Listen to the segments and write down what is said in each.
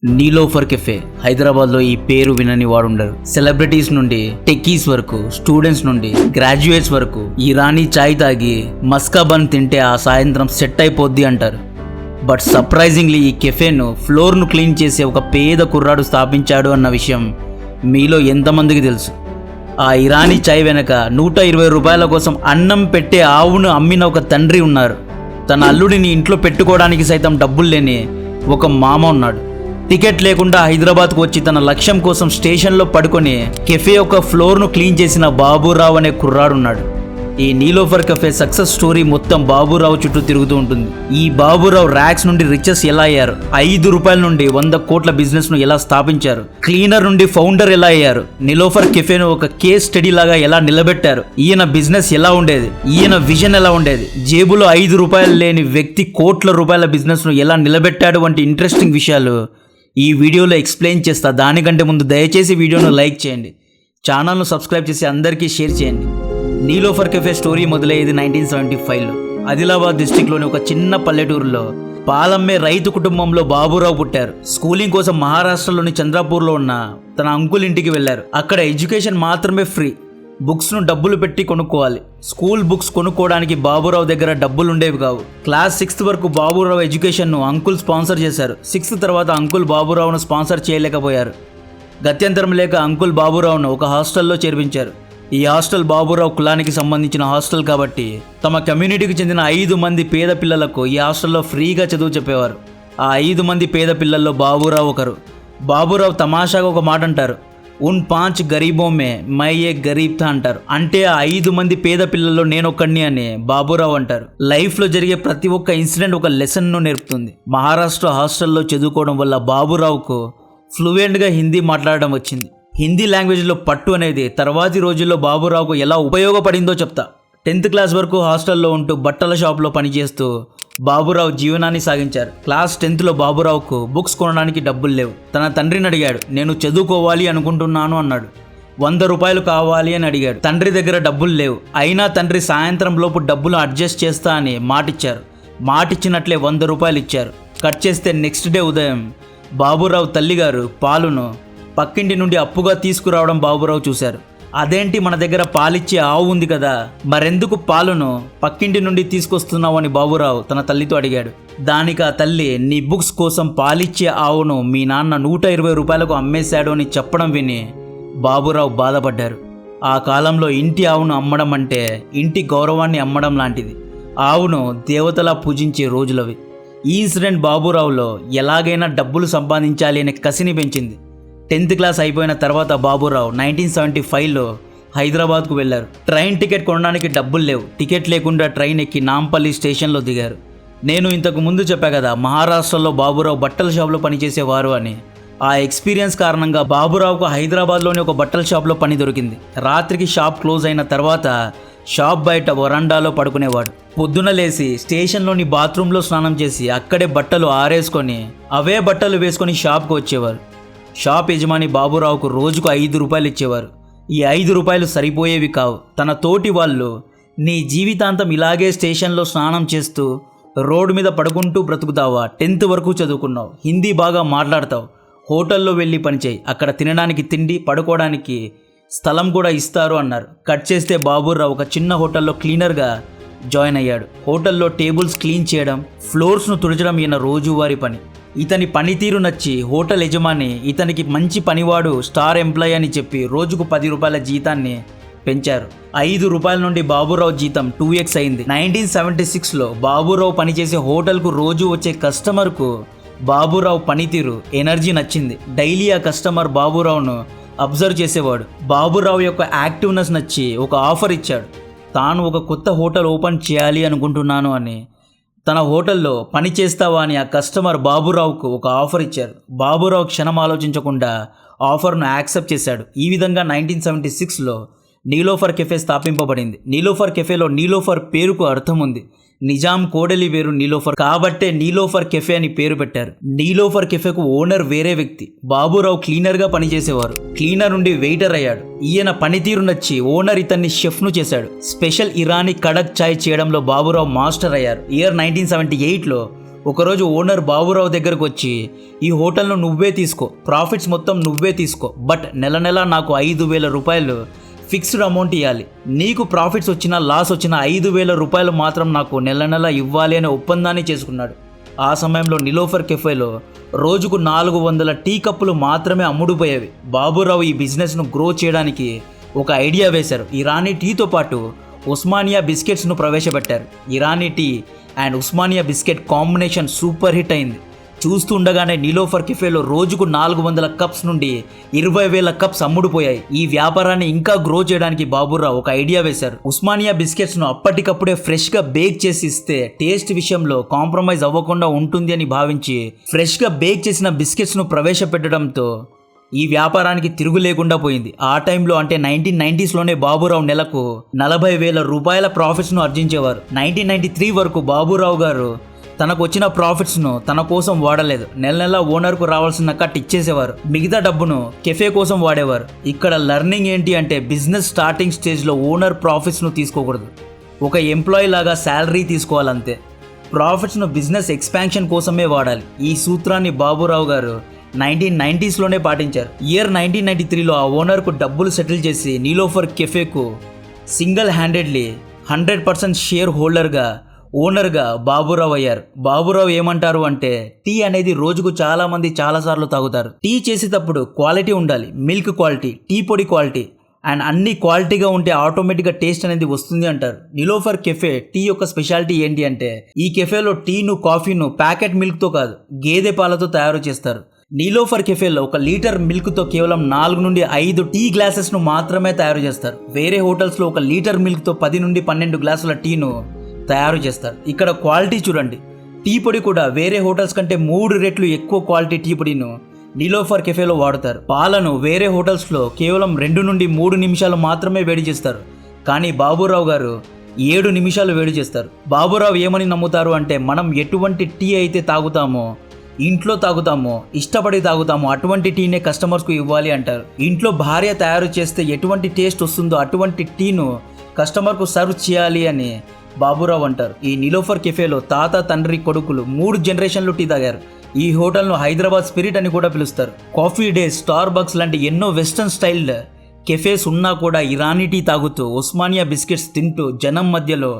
Niloufer cafe హైదరాబాద్లో ఈ పేరు వినని వాడుండరు. సెలబ్రిటీస్ నుండి టెక్కీస్ వరకు, స్టూడెంట్స్ నుండి గ్రాడ్యుయేట్స్ వరకు ఇరానీ చాయ్ తాగి మస్కా బన్ తింటే ఆ సాయంత్రం సెట్ అయిపోద్ది అంటారు. బట్ సర్ప్రైజింగ్లీ ఈ కెఫేను ఫ్లోర్ను క్లీన్ చేసే ఒక పేద కుర్రాడు స్థాపించాడు అన్న విషయం మీలో ఎంతమందికి తెలుసు? ఆ ఇరానీ చాయ్ వెనక 120 రూపాయల కోసం అన్నం పెట్టే ఆవును అమ్మిన ఒక తండ్రి ఉన్నారు. తన అల్లుడిని ఇంట్లో పెట్టుకోవడానికి సైతం డబ్బులు లేని ఒక మామ ఉన్నాడు. టికెట్ లేకుండా హైదరాబాద్కు వచ్చి తన లక్ష్యం కోసం స్టేషన్లో పడుకొని కెఫే యొక్క ఫ్లోర్ను క్లీన్ చేసిన బాబురావు అనే కుర్రాడున్నాడు. ఈ నీలోఫర్ కెఫే సక్సెస్ స్టోరీ మొత్తం బాబురావు చుట్టూ తిరుగుతూ ఉంటుంది. ఈ బాబురావు ర్యాక్స్ నుండి రిచెస్ ఎలా అయ్యారు, 5 రూపాయల నుండి 100 కోట్ల బిజినెస్ ను ఎలా స్థాపించారు, క్లీనర్ నుండి ఫౌండర్ ఎలా అయ్యారు, నీలోఫర్ కెఫేను ఒక కేస్ స్టడీ లాగా ఎలా నిలబెట్టారు, ఈయన బిజినెస్ ఎలా ఉండేది, ఈయన విజన్ ఎలా ఉండేది, జేబులో 5 రూపాయలు లేని వ్యక్తి కోట్ల రూపాయల బిజినెస్ ను ఎలా నిలబెట్టాడు వంటి ఇంట్రెస్టింగ్ విషయాలు ఈ వీడియోలో ఎక్స్ప్లెయిన్ చేస్తా. దానికంటే ముందు దయచేసి వీడియోను లైక్ చేయండి, ఛానల్ను సబ్స్క్రైబ్ చేసి అందరికీ షేర్ చేయండి. నీలోఫర్ కెఫే స్టోరీ మొదలయ్యేది 1975లో ఆదిలాబాద్ డిస్టిక్లోని ఒక చిన్న పల్లెటూరులో పాలమ్మే రైతు కుటుంబంలో బాబురావు పుట్టారు. స్కూలింగ్ కోసం మహారాష్ట్రలోని చంద్రపూర్లో ఉన్న తన అంకుల్ ఇంటికి వెళ్లారు. అక్కడ ఎడ్యుకేషన్ మాత్రమే ఫ్రీ, బుక్స్ను డబ్బులు పెట్టి కొనుక్కోవాలి. స్కూల్ బుక్స్ కొనుక్కోవడానికి బాబురావు దగ్గర డబ్బులు ఉండేవి కావు. క్లాస్ 6th వరకు బాబురావు ఎడ్యుకేషన్ను అంకుల్ స్పాన్సర్ చేశారు. 6th తర్వాత అంకుల్ బాబురావును స్పాన్సర్ చేయలేకపోయారు. గత్యంతరం లేక అంకుల్ బాబురావును ఒక హాస్టల్లో చేర్పించారు. ఈ హాస్టల్ బాబురావు కులానికి సంబంధించిన హాస్టల్ కాబట్టి తమ కమ్యూనిటీకి చెందిన 5 మంది పేద పిల్లలకు ఈ హాస్టల్లో ఫ్రీగా చదువు చెప్పేవారు. ఆ 5 మంది పేద పిల్లల్లో బాబురావు ఒకరు. బాబురావు తమాషాగా ఒక మాట అంటారు, ఉన్ 5 గరీబో మే మై ఏ గరీబ్ థా అంటారు. అంటే ఆ 5 మంది పేద పిల్లల్లో నేనొక్కడిని అని బాబురావు అంటారు. లైఫ్లో జరిగే ప్రతి ఒక్క ఇన్సిడెంట్ ఒక లెసన్ను నేర్పుతుంది. మహారాష్ట్ర హాస్టల్లో చదువుకోవడం వల్ల బాబురావుకు ఫ్లూయెంట్గా హిందీ మాట్లాడడం వచ్చింది. హిందీ లాంగ్వేజ్లో పట్టు అనేది తర్వాతి రోజుల్లో బాబురావుకు ఎలా ఉపయోగపడిందో చెప్తా. 10th క్లాస్ వరకు హాస్టల్లో ఉంటూ బట్టల షాప్లో పనిచేస్తూ బాబురావు జీవనాన్ని సాగించారు. క్లాస్ 10thలో బాబురావుకు బుక్స్ కొనడానికి డబ్బులు లేవు. తన తండ్రిని అడిగాడు, నేను చదువుకోవాలి అనుకుంటున్నాను అన్నాడు. 100 రూపాయలు కావాలి అని అడిగాడు. తండ్రి దగ్గర డబ్బులు లేవు. అయినా తండ్రి సాయంత్రం లోపు డబ్బులు అడ్జస్ట్ చేస్తా అని మాటిచ్చారు. మాటిచ్చినట్లే 100 రూపాయలు ఇచ్చారు. కట్ చేస్తే నెక్స్ట్ డే ఉదయం బాబురావు తల్లిగారు పాలును పక్కింటి నుండి అప్పుగా తీసుకురావడం బాబురావు చూశారు. అదేంటి, మన దగ్గర పాలిచ్చే ఆవు ఉంది కదా, మరెందుకు పాలును పక్కింటి నుండి తీసుకొస్తున్నావు అని బాబురావు తన తల్లితో అడిగాడు. దానికి ఆ తల్లి, నీ బుక్స్ కోసం పాలిచ్చే ఆవును మీ నాన్న 120 రూపాయలకు అమ్మేశాడు అని చెప్పడం విని బాబురావు బాధపడ్డారు. ఆ కాలంలో ఇంటి ఆవును అమ్మడం అంటే ఇంటి గౌరవాన్ని అమ్మడం లాంటిది. ఆవును దేవతలా పూజించే రోజులవి. ఈ ఇన్సిడెంట్ బాబురావులో ఎలాగైనా డబ్బులు సంపాదించాలి అనే కసిని పెంచింది. 10th క్లాస్ అయిపోయిన తర్వాత బాబురావు 1975లో హైదరాబాద్కు వెళ్లారు. ట్రైన్ టికెట్ కొనడానికి డబ్బులు లేవు. టికెట్ లేకుండా ట్రైన్ ఎక్కి నాంపల్లి స్టేషన్లో దిగారు. నేను ఇంతకు ముందు చెప్పా కదా, మహారాష్ట్రలో బాబురావు బట్టల షాప్లో పనిచేసేవారు అని. ఆ ఎక్స్పీరియన్స్ కారణంగా బాబురావుకు హైదరాబాద్లోని ఒక బట్టల షాప్లో పని దొరికింది. రాత్రికి షాప్ క్లోజ్ అయిన తర్వాత షాప్ బయట వరండాలో పడుకునేవాడు. పొద్దున లేచి స్టేషన్లోని బాత్రూంలో స్నానం చేసి అక్కడే బట్టలు ఆరేసుకొని అవే బట్టలు వేసుకొని షాప్కు వచ్చేవారు. షాప్ యజమాని బాబురావుకు రోజుకు 5 రూపాయలు ఇచ్చేవారు. ఈ 5 రూపాయలు సరిపోయేవి కావు. తన తోటి వాళ్ళు, నీ జీవితాంతం ఇలాగే స్టేషన్లో స్నానం చేస్తూ రోడ్డు మీద పడుకుంటూ బ్రతుకుతావా, 10th వరకు చదువుకున్నావు, హిందీ బాగా మాట్లాడతావు, హోటల్లో వెళ్ళి పనిచేయి, అక్కడ తినడానికి తిండి, పడుకోవడానికి స్థలం కూడా ఇస్తారు అన్నారు. కట్ చేస్తే బాబురావు ఒక చిన్న హోటల్లో క్లీనర్గా జాయిన్ అయ్యాడు. హోటల్లో టేబుల్స్ క్లీన్ చేయడం, ఫ్లోర్స్ను తుడచడం ఈయన రోజువారీ పని. ఇతని పనితీరు నచ్చి హోటల్ యజమాని ఇతనికి మంచి పనివాడు, స్టార్ ఎంప్లాయీ అని చెప్పి రోజుకు 10 రూపాయల జీతాన్ని పెంచారు. 5 రూపాయల నుండి బాబురావు జీతం 2x అయింది. 1976లో బాబురావు పనిచేసే హోటల్కు రోజు వచ్చే కస్టమర్కు బాబురావు పనితీరు, ఎనర్జీ నచ్చింది. డైలీ ఆ కస్టమర్ బాబురావును అబ్జర్వ్ చేసేవాడు. బాబురావు యొక్క యాక్టివ్నెస్ నచ్చి ఒక ఆఫర్ ఇచ్చాడు. తాను ఒక కొత్త హోటల్ ఓపెన్ చేయాలి అనుకుంటున్నాను అని. తన హోటల్లో పని చేస్తావా అని ఆ కస్టమర్ బాబురావుకు ఒక ఆఫర్ ఇచ్చారు. బాబురావు క్షణం ఆలోచించకుండా ఆఫర్ను యాక్సెప్ట్ చేశాడు. ఈ విధంగా 1976లో నీలోఫర్ కెఫే స్థాపింపబడింది. నీలోఫర్ కెఫేలో నీలోఫర్ పేరుకు అర్థం ఉంది. నిజాం కోడలి వేరు నీలోఫర్ కాబట్టే నీలోఫర్ కెఫే అని పేరు పెట్టారు. నీలోఫర్ కెఫేకు ఓనర్ వేరే వ్యక్తి. బాబురావు క్లీనర్గా పనిచేసేవారు. క్లీనర్ నుండి వెయిటర్ అయ్యాడు. ఈయన పనితీరు నచ్చి ఓనర్ ఇతన్ని షెఫ్ను చేశాడు. స్పెషల్ ఇరానీ కడక్ చాయ్ చేయడంలో బాబురావు మాస్టర్ అయ్యారు. ఇయర్ 1978లో ఒకరోజు ఓనర్ బాబురావు దగ్గరకు వచ్చి, ఈ హోటల్ను నువ్వే తీసుకో, ప్రాఫిట్స్ మొత్తం నువ్వే తీసుకో, బట్ నెల నెల నాకు 5,000 రూపాయలు ఫిక్స్డ్ అమౌంట్ ఇవ్వాలి. నీకు ప్రాఫిట్స్ వచ్చినా లాస్ వచ్చినా 5,000 రూపాయలు మాత్రం నాకు నెల నెల ఇవ్వాలి అనే ఒప్పందాన్ని చేసుకున్నాడు. ఆ సమయంలో నిలోఫర్ కెఫేలో రోజుకు 400 టీ కప్పులు మాత్రమే అమ్ముడుపోయేవి. బాబురావు ఈ బిజినెస్ను గ్రో చేయడానికి ఒక ఐడియా వేశారు. ఇరానీ టీతో పాటు ఉస్మానియా బిస్కెట్స్ను ప్రవేశపెట్టారు. Irani tea and Osmania biscuit combination super hit అయింది. చూస్తుండగానే నిలోఫర్ కెఫేలో రోజుకు 400 కప్స్ నుండి 20,000 కప్స్ అమ్ముడుపోయాయి. ఈ వ్యాపారాన్ని ఇంకా గ్రో చేయడానికి బాబురావు ఒక ఐడియా వేశారు. ఉస్మానియా బిస్కెట్స్ను అప్పటికప్పుడే ఫ్రెష్గా బేక్ చేసి ఇస్తే టేస్ట్ విషయంలో కాంప్రమైజ్ అవ్వకుండా ఉంటుంది అని భావించి ఫ్రెష్గా బేక్ చేసిన బిస్కెట్స్ను ప్రవేశపెట్టడంతో ఈ వ్యాపారానికి తిరుగు లేకుండా పోయింది. ఆ టైంలో అంటే 1990స్లోనే బాబురావు నెలకు 40,000 రూపాయల ప్రాఫిట్స్ను ఆర్జించేవారు. 1993 వరకు బాబురావు గారు తనకు వచ్చిన ప్రాఫిట్స్ను తన కోసం వాడలేదు. నెల నెల ఓనర్కు రావాల్సిన కట్ ఇచ్చేసేవారు. మిగతా డబ్బును కెఫే కోసం వాడేవారు. ఇక్కడ లెర్నింగ్ ఏంటి అంటే బిజినెస్ స్టార్టింగ్ స్టేజ్లో ఓనర్ ప్రాఫిట్స్ను తీసుకోకూడదు. ఒక ఎంప్లాయీ లాగా శాలరీ తీసుకోవాలంతే. ప్రాఫిట్స్ను బిజినెస్ ఎక్స్పాన్షన్ కోసమే వాడాలి. ఈ సూత్రాన్ని బాబురావు గారు 1990స్లోనే పాటించారు. ఇయర్ 1993లో ఆ ఓనర్కు డబ్బులు సెటిల్ చేసి నిలోఫర్ కెఫేకు సింగిల్ హ్యాండెడ్లీ 100% షేర్ హోల్డర్గా ఓనర్గా బాబురావు అయ్యారు. బాబురావు ఏమంటారు అంటే టీ అనేది రోజుకు చాలామంది చాలాసార్లు తాగుతారు. టీ చేసేటప్పుడు క్వాలిటీ ఉండాలి, మిల్క్ క్వాలిటీ, టీ పొడి క్వాలిటీ అండ్ అన్ని క్వాలిటీగా ఉంటే ఆటోమేటిక్గా టేస్ట్ అనేది వస్తుంది అంటారు. నిలోఫర్ కెఫే టీ యొక్క స్పెషాలిటీ ఏంటి అంటే ఈ కెఫేలో టీను కాఫీను ప్యాకెట్ మిల్క్తో కాదు గేదె పాలతో తయారు చేస్తారు. నిలోఫర్ కెఫేలో 1 లీటర్ మిల్క్తో కేవలం 4 నుండి 5 టీ గ్లాసెస్ను మాత్రమే తయారు చేస్తారు. వేరే హోటల్స్లో 1 లీటర్ మిల్క్తో 10 నుండి 12 గ్లాసుల టీను తయారు చేస్తారు. ఇక్కడ క్వాలిటీ చూడండి. టీ పొడి కూడా వేరే హోటల్స్ కంటే 3 రెట్లు ఎక్కువ క్వాలిటీ టీ పొడిను నిలోఫర్ కెఫేలో వాడుతారు. పాలను వేరే హోటల్స్లో కేవలం 2 నుండి 3 నిమిషాలు మాత్రమే వేడి చేస్తారు. కానీ బాబురావు గారు 7 నిమిషాలు వేడి చేస్తారు. బాబురావు ఏమని నమ్ముతారు అంటే మనం ఎటువంటి టీ అయితే తాగుతామో, ఇంట్లో తాగుతామో, ఇష్టపడి తాగుతామో అటువంటి టీనే కస్టమర్స్కు ఇవ్వాలి అంటారు. ఇంట్లో భార్య తయారు చేస్తే ఎటువంటి టేస్ట్ వస్తుందో అటువంటి టీను కస్టమర్కు సర్వ్ చేయాలి అని బాబురావు అంటారు. ఈ నిలోఫర్ కెఫేలో తాత, తండ్రి, కొడుకులు 3 జనరేషన్లు టీ తాగారు. ఈ హోటల్ను హైదరాబాద్ స్పిరిట్ అని కూడా పిలుస్తారు. కాఫీ డే, స్టార్ బక్స్ లాంటి ఎన్నో వెస్టర్న్ స్టైల్ కెఫేస్ ఉన్నా కూడా ఇరానీ టీ తాగుతూ ఉస్మానియా బిస్కెట్స్ తింటూ జనం మధ్యలో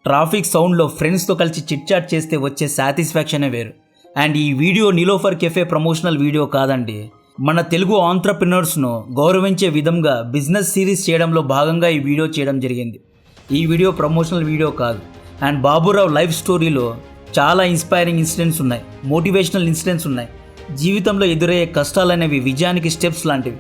ట్రాఫిక్ సౌండ్లో ఫ్రెండ్స్తో కలిసి చిట్ చాట్ చేస్తే వచ్చే సాటిస్ఫాక్షనే వేరు. అండ్ ఈ video Niloufer cafe promotional video కాదండి. మన తెలుగు ఆంట్రప్రెనర్స్ను గౌరవించే విధంగా బిజినెస్ సిరీస్ చేయడంలో భాగంగా ఈ వీడియో చేయడం జరిగింది. ఈ వీడియో ప్రమోషనల్ వీడియో కాదు. అండ్ బాబురావు లైఫ్ స్టోరీలో చాలా ఇన్స్పైరింగ్ ఇన్సిడెంట్స్ ఉన్నాయి, మోటివేషనల్ ఇన్సిడెంట్స్ ఉన్నాయి. జీవితంలో ఎదురయ్యే కష్టాలు అనేవి విజయానికి స్టెప్స్ లాంటివి.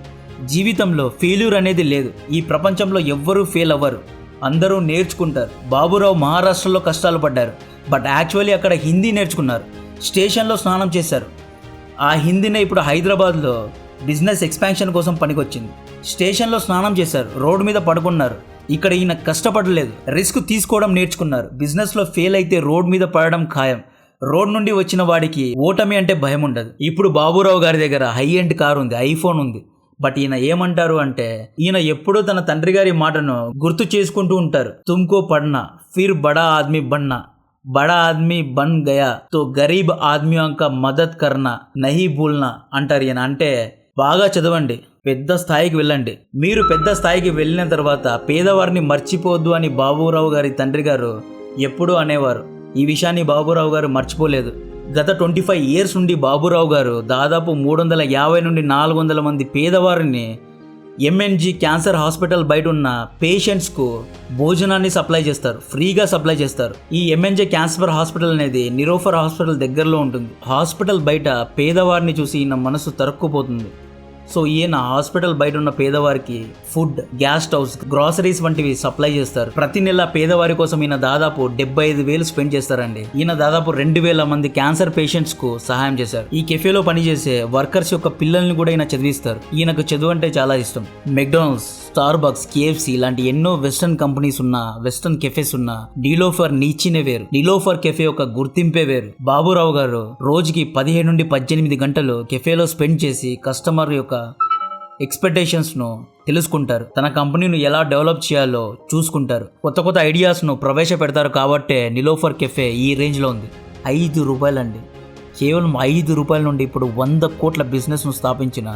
జీవితంలో ఫెయిల్యూర్ అనేది లేదు. ఈ ప్రపంచంలో ఎవ్వరూ ఫెయిల్ అవ్వరు, అందరూ నేర్చుకుంటారు. బాబురావు మహారాష్ట్రలో కష్టాలు పడ్డారు, బట్ యాక్చువల్లీ అక్కడ హిందీ నేర్చుకున్నారు. స్టేషన్లో స్నానం చేశారు. ఆ హిందీనే ఇప్పుడు హైదరాబాద్లో బిజినెస్ ఎక్స్పాన్షన్ కోసం పనికొచ్చింది. స్టేషన్లో స్నానం చేశారు, రోడ్డు మీద పడుకున్నారు. ఇక్కడ ఈయన కష్టపడలేదు, రిస్క్ తీసుకోవడం నేర్చుకున్నారు. బిజినెస్లో ఫెయిల్ అయితే రోడ్ మీద పడడం ఖాయం. రోడ్ నుండి వచ్చిన వాడికి ఓటమి అంటే భయం ఉండదు. ఇప్పుడు బాబురావు గారి దగ్గర హై ఎండ్ కార్ ఉంది, ఐఫోన్ ఉంది. బట్ ఈయన ఏమంటారు అంటే ఈయన ఎప్పుడూ తన తండ్రి గారి మాటను గుర్తు చేసుకుంటూ ఉంటారు. తుమ్కో పడ్నా ఫిర్ బడా ఆద్మీ బన్నా, బడా ఆద్మీ బన్ గయా తో గరీబ్ ఆద్మీ కా మదద్ కర్నా నహీ భూల్నా అంటారు ఈయన. అంటే బాగా చదవండి, పెద్ద స్థాయికి వెళ్ళండి. మీరు పెద్ద స్థాయికి వెళ్ళిన తర్వాత పేదవారిని మర్చిపోవద్దు అని బాబురావు గారి తండ్రి గారు ఎప్పుడూ అనేవారు. ఈ విషయాన్ని బాబురావు గారు మర్చిపోలేదు. గత 25 ఇయర్స్ నుండి బాబురావు గారు దాదాపు 350 నుండి 400 మంది పేదవారిని ఎంఎన్జీ క్యాన్సర్ హాస్పిటల్ బయట ఉన్న పేషెంట్స్కు భోజనాన్ని సప్లై చేస్తారు, ఫ్రీగా సప్లై చేస్తారు. ఈ ఎంఎన్జే క్యాన్సర్ హాస్పిటల్ అనేది నిలోఫర్ హాస్పిటల్ దగ్గరలో ఉంటుంది. హాస్పిటల్ బయట పేదవారిని చూసి ఈయన మనసు తరుక్కుపోతుంది. సో ఈయన హాస్పిటల్ బయట ఉన్న పేదవారికి ఫుడ్, గ్యాస్ స్టవ్స్, గ్రాసరీస్ వంటివి సప్లై చేస్తారు. ప్రతి నెల పేదవారి కోసం ఈయన దాదాపు 75,000 స్పెండ్ చేస్తారండి. ఈయన దాదాపు 2,000 మంది క్యాన్సర్ పేషెంట్స్ కు సహాయం చేశారు. ఈ కెఫేలో పనిచేసే వర్కర్స్ యొక్క పిల్లల్ని కూడా ఈయన చదివిస్తారు. ఈయనకు చదువు అంటే చాలా ఇష్టం. మెక్డానల్డ్స్, స్టార్ బక్స్, కేఎఫ్సి ఇలాంటి ఎన్నో వెస్టర్న్ కంపెనీస్ ఉన్న, వెస్టర్న్ కెఫేస్ ఉన్న నిలోఫర్ నీచినే వేరు. నిలోఫర్ కెఫే యొక్క గుర్తింపే వేరు. బాబురావు గారు రోజుకి 17 నుండి 18 గంటలు కెఫేలో స్పెండ్ చేసి కస్టమర్ యొక్క ఎక్స్పెక్టేషన్స్ను తెలుసుకుంటారు. తన కంపెనీను ఎలా డెవలప్ చేయాలో చూసుకుంటారు. కొత్త కొత్త ఐడియాస్ను ప్రవేశపెడతారు. కాబట్టే నిలోఫర్ కెఫే ఈ రేంజ్లో ఉంది. ₹5 అండి. కేవలం ₹5 నుండి ఇప్పుడు 100 కోట్ల బిజినెస్ను స్థాపించిన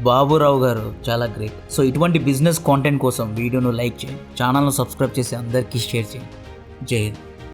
బాబురావు గారు చాలా గ్రేట్. సో ఇటువంటి బిజినెస్ కాంటెంట్ కోసం వీడియోను లైక్ చేయండి, ఛానల్ను సబ్స్క్రైబ్ చేసి అందరికీ షేర్ చేయండి. జై హింద్.